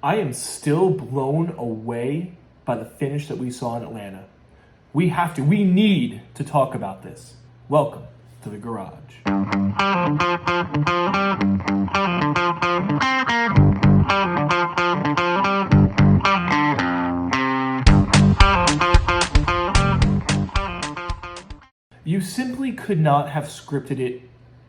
I am still blown away by the finish that we saw in Atlanta. We need to talk about this. Welcome to the garage. You simply could not have scripted it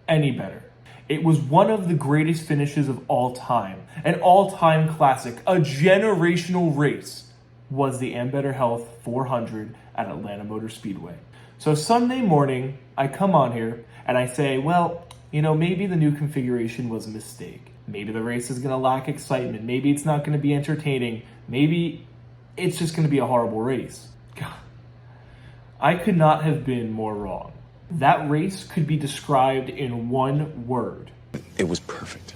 any better. It was one of the greatest finishes of all time, an all-time classic, a generational race, was the Ambetter Health 400 at Atlanta Motor Speedway. So Sunday morning, I come on here and I say, well, maybe the new configuration was a mistake. Maybe the race is gonna lack excitement. Maybe it's not gonna be entertaining. Maybe it's just gonna be a horrible race. God, I could not have been more wrong. That race could be described in one word. It was perfect.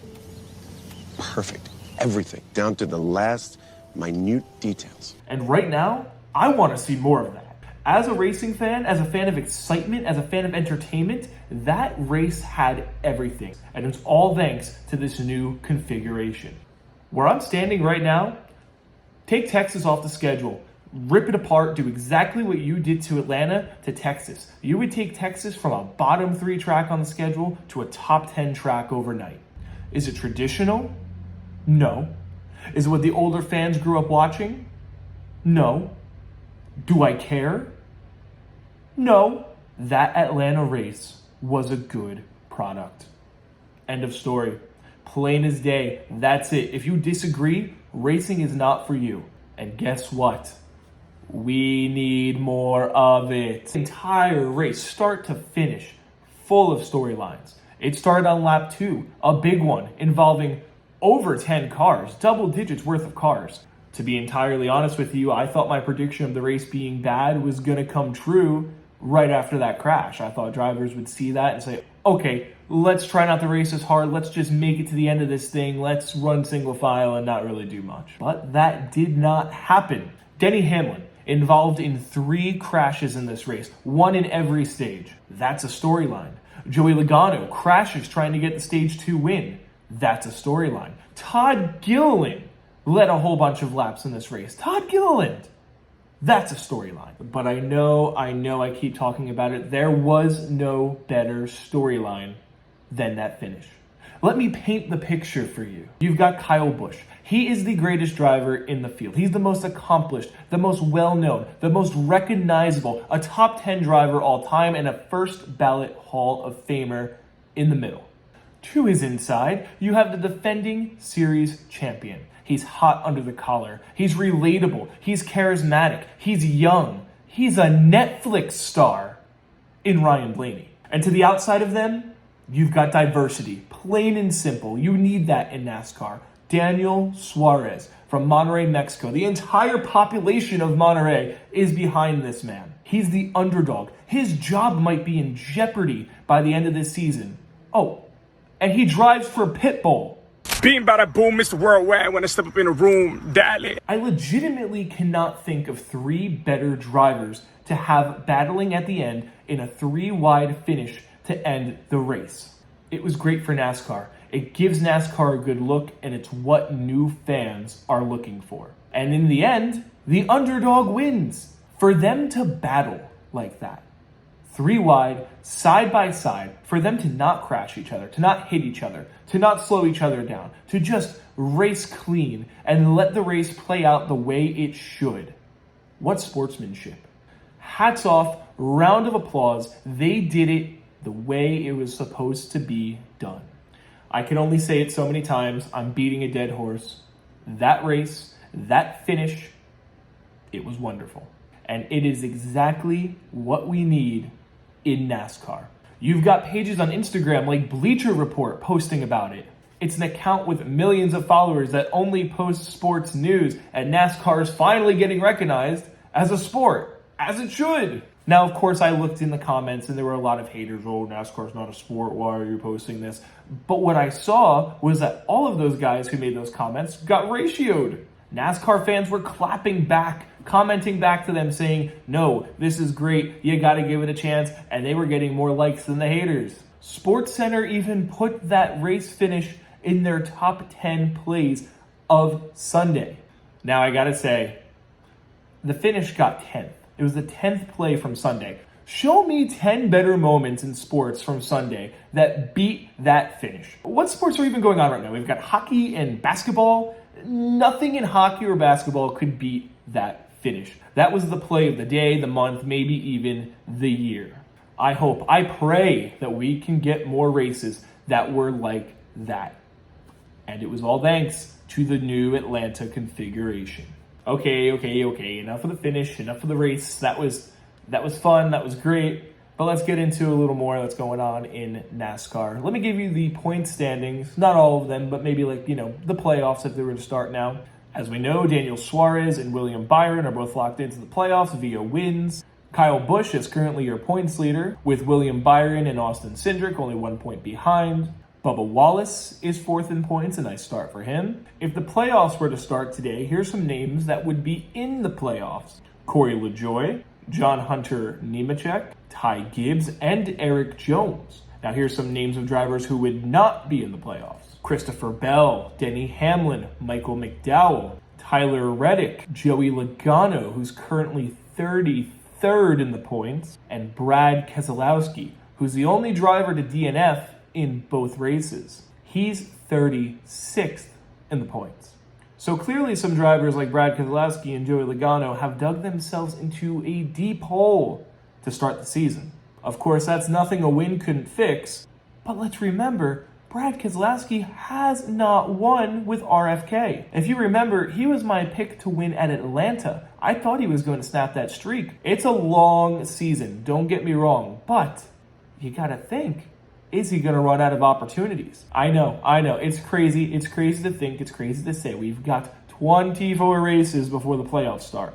Perfect. Everything, down to the last minute details. And right now, I want to see more of that. As a racing fan, as a fan of excitement, as a fan of entertainment, that race had everything. And it's all thanks to this new configuration. Where I'm standing right now, take Texas off the schedule. Rip it apart, do exactly what you did to Atlanta to Texas. You would take Texas from a bottom 3 track on the schedule to a top 10 track overnight. Is it traditional? No. Is it what the older fans grew up watching? No. Do I care? No. That Atlanta race was a good product. End of story. Plain as day. That's it. If you disagree, racing is not for you. And guess what? We need more of it. The entire race, start to finish, full of storylines. It started on lap 2, a big one involving over 10 cars, double digits worth of cars. To be entirely honest with you, I thought my prediction of the race being bad was gonna come true right after that crash. I thought drivers would see that and say, okay, let's try not to race as hard. Let's just make it to the end of this thing. Let's run single file and not really do much. But that did not happen. Denny Hamlin, involved in 3 crashes in this race, 1 in every stage. That's a storyline. Joey Logano crashes trying to get the stage 2 win. That's a storyline. Todd Gilliland led a whole bunch of laps in this race. Todd Gilliland. That's a storyline. But I know I keep talking about it. There was no better storyline than that finish. Let me paint the picture for you. You've got Kyle Busch. He is the greatest driver in the field. He's the most accomplished, the most well-known, the most recognizable, a top 10 driver all time, and a first ballot Hall of Famer in the middle. To his inside, you have the defending series champion. He's hot under the collar. He's relatable. He's charismatic. He's young. He's a Netflix star in Ryan Blaney. And to the outside of them, you've got diversity. Plain and simple. You need that in NASCAR. Daniel Suarez from Monterrey, Mexico. The entire population of Monterrey is behind this man. He's the underdog. His job might be in jeopardy by the end of this season. Oh, and he drives for Pitbull. Being bada boom, Mr. Worldwide, when I step up in a room, darling. I legitimately cannot think of 3 better drivers to have battling at the end in a 3-wide finish to end the race. It was great for NASCAR. It gives NASCAR a good look, and it's what new fans are looking for. And in the end, the underdog wins. For them to battle like that, 3 wide, side by side, for them to not crash each other, to not hit each other, to not slow each other down, to just race clean and let the race play out the way it should. What sportsmanship. Hats off, round of applause. They did it the way it was supposed to be done. I can only say it so many times. I'm beating a dead horse. That race, that finish, it was wonderful. And it is exactly what we need in NASCAR. You've got pages on Instagram like Bleacher Report posting about it. It's an account with millions of followers that only posts sports news, and NASCAR is finally getting recognized as a sport, as it should. Now, of course, I looked in the comments and there were a lot of haters. Oh, NASCAR's not a sport. Why are you posting this? But what I saw was that all of those guys who made those comments got ratioed. NASCAR fans were clapping back, commenting back to them saying, no, this is great. You got to give it a chance. And they were getting more likes than the haters. SportsCenter even put that race finish in their top 10 plays of Sunday. Now, I gotta say, the finish got 10th. It was the 10th play from Sunday. Show me 10 better moments in sports from Sunday that beat that finish. What sports are even going on right now? We've got hockey and basketball. Nothing in hockey or basketball could beat that finish. That was the play of the day, the month, maybe even the year. I pray that we can get more races that were like that. And it was all thanks to the new Atlanta configuration. Okay, enough of the finish, enough of the race. That was fun, that was great. But let's get into a little more that's going on in NASCAR. Let me give you the point standings. Not all of them, but maybe the playoffs if they were to start now. As we know, Daniel Suarez and William Byron are both locked into the playoffs via wins. Kyle Busch is currently your points leader, with William Byron and Austin Cindric only 1 point behind. Bubba Wallace is 4th in points, a nice start for him. If the playoffs were to start today, here's some names that would be in the playoffs. Corey LaJoie, John Hunter Nemechek, Ty Gibbs, and Eric Jones. Now here's some names of drivers who would not be in the playoffs. Christopher Bell, Denny Hamlin, Michael McDowell, Tyler Reddick, Joey Logano, who's currently 33rd in the points, and Brad Keselowski, who's the only driver to DNF in both races. He's 36th in the points. So clearly some drivers like Brad Keselowski and Joey Logano have dug themselves into a deep hole to start the season. Of course, that's nothing a win couldn't fix, but let's remember, Brad Keselowski has not won with RFK. If you remember, he was my pick to win at Atlanta. I thought he was going to snap that streak. It's a long season, don't get me wrong, but you gotta think, is he going to run out of opportunities? I know. It's crazy. It's crazy to think. It's crazy to say. We've got 24 races before the playoffs start.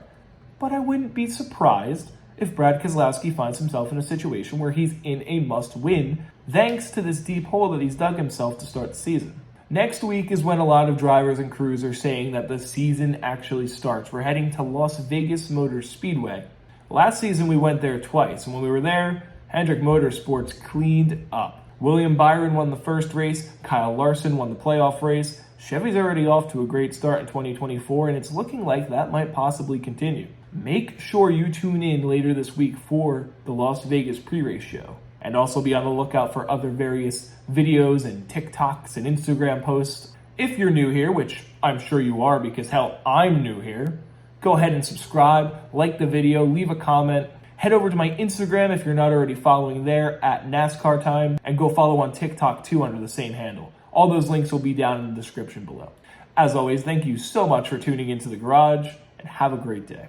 But I wouldn't be surprised if Brad Keselowski finds himself in a situation where he's in a must-win thanks to this deep hole that he's dug himself to start the season. Next week is when a lot of drivers and crews are saying that the season actually starts. We're heading to Las Vegas Motor Speedway. Last season we went there twice, and when we were there, Hendrick Motorsports cleaned up. William Byron won the first race, Kyle Larson won the playoff race. Chevy's already off to a great start in 2024, and it's looking like that might possibly continue. Make sure you tune in later this week for the Las Vegas pre-race show. And also be on the lookout for other various videos and TikToks and Instagram posts. If you're new here, which I'm sure you are because hell, I'm new here, go ahead and subscribe, like the video, leave a comment. Head over to my Instagram if you're not already following there at NASCAR Time, and go follow on TikTok too under the same handle. All those links will be down in the description below. As always, thank you so much for tuning into the garage, and have a great day.